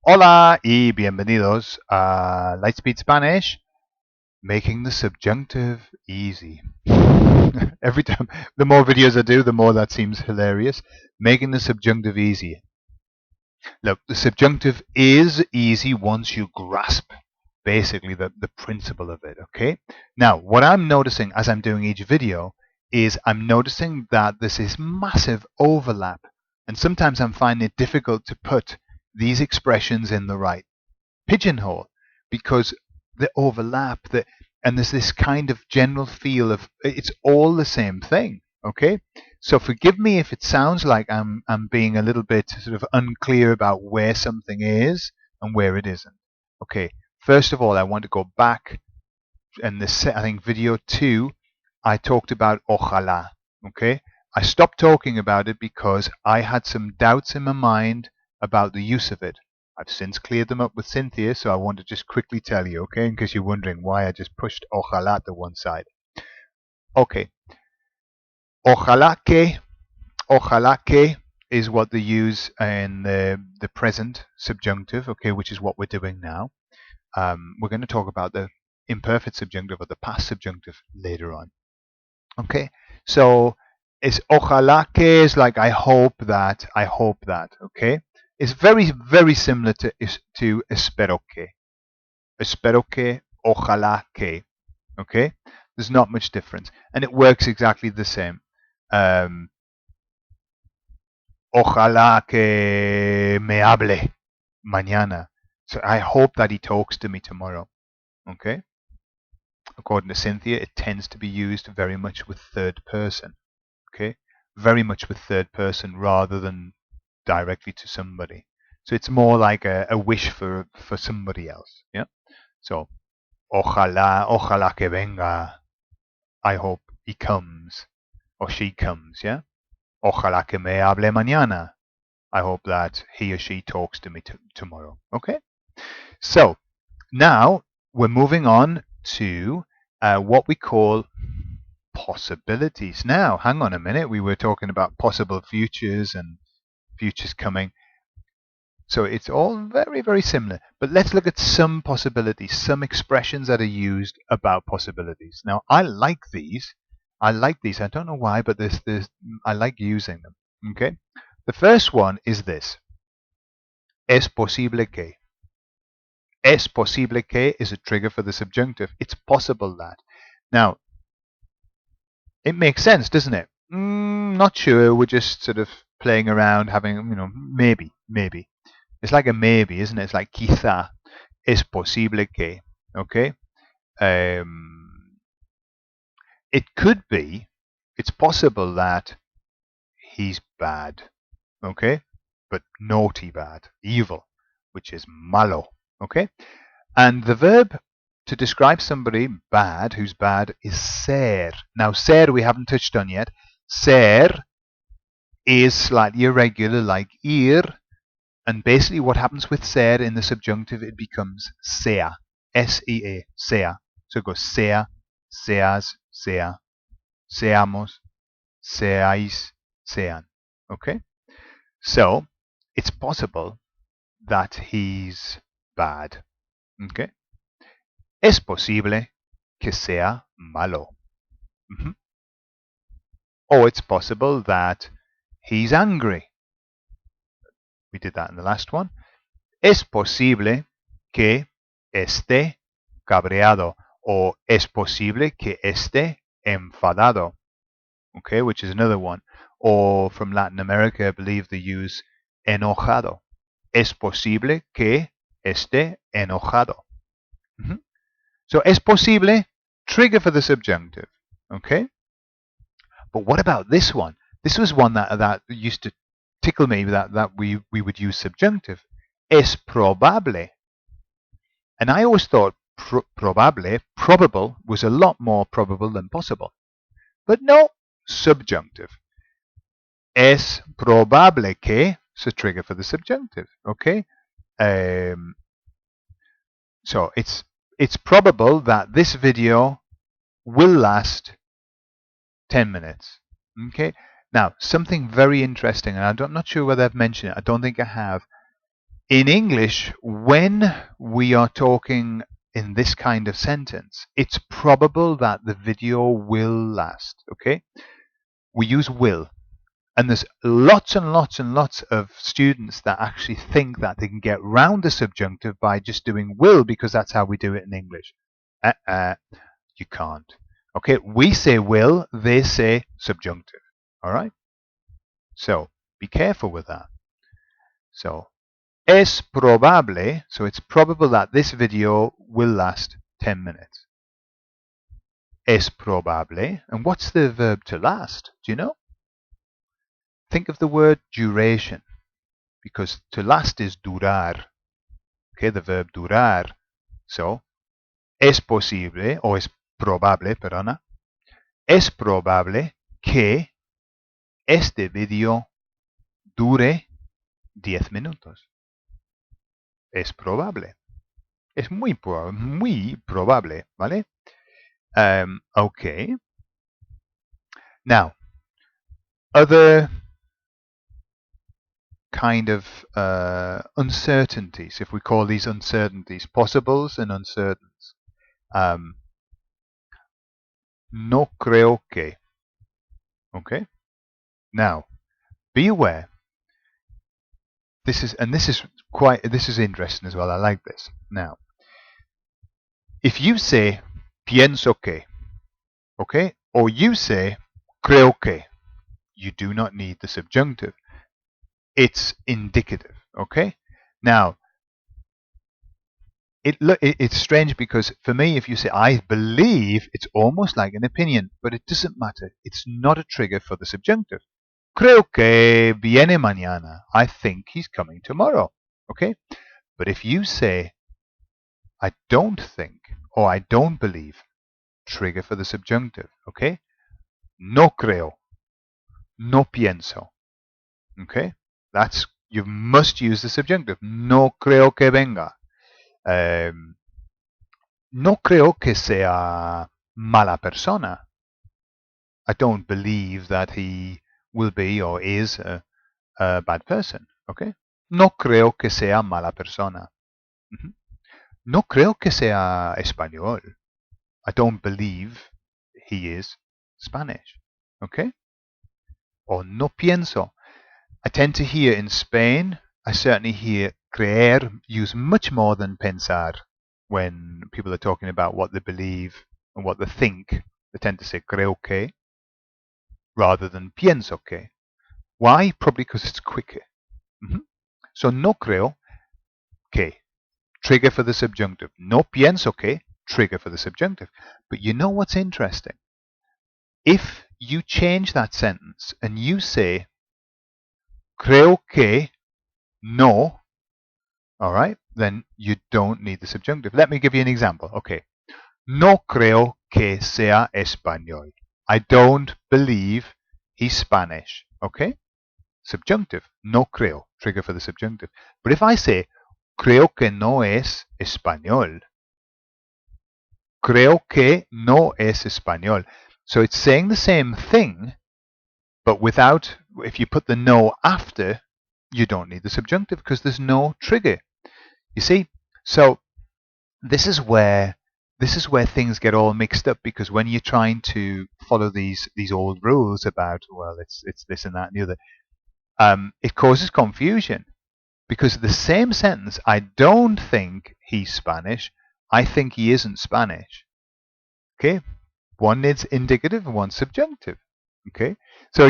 Hola y bienvenidos a Lightspeed Spanish, making the subjunctive easy. Every time, the more videos I do, the more that seems hilarious. Making the subjunctive easy. Look, the subjunctive is easy once you grasp basically the principle of it, okay? Now, what I'm noticing as I'm doing each video is I'm noticing that there's this massive overlap, and sometimes I'm finding it difficult to put these expressions in the right pigeonhole because the overlap and there's this kind of general feel of it's all the same thing. Okay, so forgive me if it sounds like I'm being a little bit sort of unclear about where something is and where it isn't. Okay, first of all, I want to go back, and this, I think, video 2, I talked about ojalá. Okay, I stopped talking about it because I had some doubts in my mind about the use of it. I've since cleared them up with Cynthia, so I want to just quickly tell you, okay, in case you're wondering why I just pushed ojalá to one side. Okay, ojalá que is what they use in the present subjunctive, okay, which is what we're doing now. We're going to talk about the imperfect subjunctive or the past subjunctive later on. Okay, so it's ojalá que is like I hope that, okay? It's very, very similar to espero que, ojalá que, okay? There's not much difference, and it works exactly the same. Ojalá que me hable mañana. So I hope that he talks to me tomorrow, okay? According to Cynthia, it tends to be used very much with third person. Okay, very much with third person rather than directly to somebody. So it's more like a wish for somebody else. Yeah. So ojalá que venga. I hope he comes or she comes. Yeah. Ojalá que me hable mañana. I hope that he or she talks to me tomorrow. Okay. So now we're moving on to what we call possibilities. Now, hang on a minute. We were talking about possible futures and futures coming. So it's all very, very similar. But let's look at some possibilities, some expressions that are used about possibilities. Now, I like these. I don't know why, but I like using them. Okay. The first one is this. Es posible que. Es posible que is a trigger for the subjunctive. It's possible that. Now, it makes sense, doesn't it? Not sure. We're just sort of playing around, having, maybe. It's like a maybe, isn't it? It's like quizá. Es posible que. Okay? It could be, it's possible that he's bad. Okay? But naughty bad. Evil, which is malo. Okay? And the verb to describe somebody bad, who's bad, is ser. Now, ser we haven't touched on yet. Ser is slightly irregular, like ir, and basically what happens with ser in the subjunctive, it becomes sea. S-E-A, sea. So it goes sea, seas, sea, seamos, seáis, sean. Okay? So, it's possible that he's bad. Okay? Es posible que sea malo. Mm-hmm. Or it's possible that he's angry. We did that in the last one. Es posible que esté cabreado. Or es posible que esté enfadado. Okay, which is another one. Or from Latin America, I believe they use enojado. Es posible que esté enojado. Mm-hmm. So es posible, trigger for the subjunctive. Okay? But what about this one? This was one that used to tickle me, that we would use subjunctive. Es probable. And I always thought probable, was a lot more probable than possible. But no, subjunctive. Es probable que, it's a trigger for the subjunctive. Okay? So it's probable that this video will last 10 minutes. Okay? Now, something very interesting, and I'm not sure whether I've mentioned it. I don't think I have. In English, when we are talking in this kind of sentence, it's probable that the video will last, okay? We use will. And there's lots and lots and lots of students that actually think that they can get round the subjunctive by just doing will because that's how we do it in English. You can't. Okay, we say will, they say subjunctive. All right? So be careful with that. So es probable, so it's probable that this video will last 10 minutes. Es probable. And what's the verb to last? Do you know? Think of the word duration, because to last is durar. Okay, the verb durar. So, es posible, o es probable, perdona, es probable que este video dure 10 minutos. Es probable. Es muy probable, ¿vale? Okay. Now, other kind of uncertainties, if we call these uncertainties, possibles and uncertains. No creo que. Okay? Now, be aware. This is interesting as well. I like this. Now, if you say pienso que, okay, or you say creo que, you do not need the subjunctive. It's indicative, okay? Now, it's strange because for me, if you say I believe, it's almost like an opinion, but it doesn't matter. It's not a trigger for the subjunctive. Creo que viene mañana. I think he's coming tomorrow. Okay? But if you say I don't think or I don't believe, trigger for the subjunctive. Okay? No creo. No pienso. Okay? You must use the subjunctive. No creo que venga. No creo que sea mala persona. I don't believe that he will be or is a bad person. Okay? No creo que sea mala persona. No creo que sea español. I don't believe he is Spanish. Okay? Or no pienso. I tend to hear in Spain, I certainly hear creer used much more than pensar when people are talking about what they believe and what they think. They tend to say creo que rather than pienso que. Why? Probably because it's quicker. So no creo que, trigger for the subjunctive. No pienso que, trigger for the subjunctive. But you know what's interesting? If you change that sentence and you say creo que no, all right, then you don't need the subjunctive. Let me give you an example. Okay. No creo que sea español. I don't believe he's Spanish. Okay? Subjunctive. No creo. Trigger for the subjunctive. But if I say creo que no es español, creo que no es español. So it's saying the same thing, but without, if you put the no after, you don't need the subjunctive because there's no trigger. You see? So this is where things get all mixed up, because when you're trying to follow these old rules about, well, it's this and that and the other, it causes confusion, because the same sentence, I don't think he's Spanish, I think he isn't Spanish. Okay? One is indicative and one subjunctive. Okay? So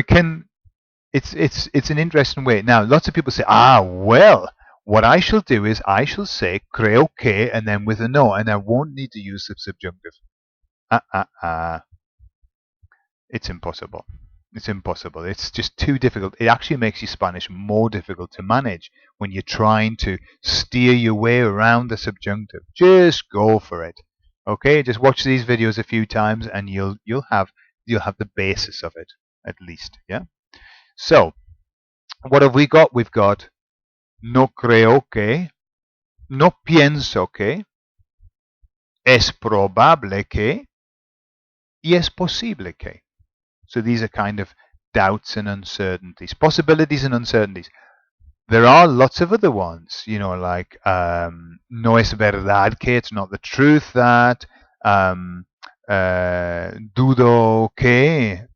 it's an interesting way. Now, lots of people say, well, what I shall do is I shall say creo que and then with a no, and I won't need to use the subjunctive. It's impossible. It's impossible. It's just too difficult. It actually makes your Spanish more difficult to manage when you're trying to steer your way around the subjunctive. Just go for it. Okay, just watch these videos a few times and you'll have the basis of it at least. Yeah. So, what have we got? We've got no creo que, no pienso que, es probable que, y es posible que. So these are kind of doubts and uncertainties, possibilities and uncertainties. There are lots of other ones, like no es verdad que, it's not the truth that, dudo que,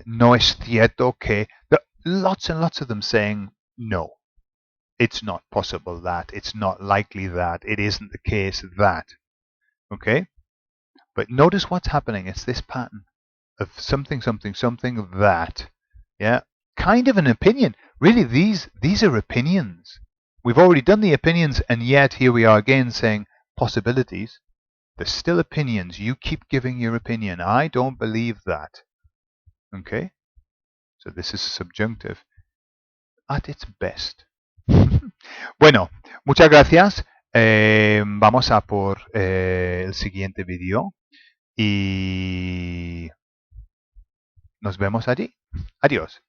no es cierto que. There are lots and lots of them saying no. It's not possible that, it's not likely that, it isn't the case that. Okay? But notice what's happening. It's this pattern of something, something, something, that. Yeah? Kind of an opinion. Really, these are opinions. We've already done the opinions, and yet here we are again saying possibilities. They're still opinions. You keep giving your opinion. I don't believe that. Okay? So this is subjunctive at its best. Bueno, muchas gracias. Vamos a por el siguiente vídeo y nos vemos allí. Adiós.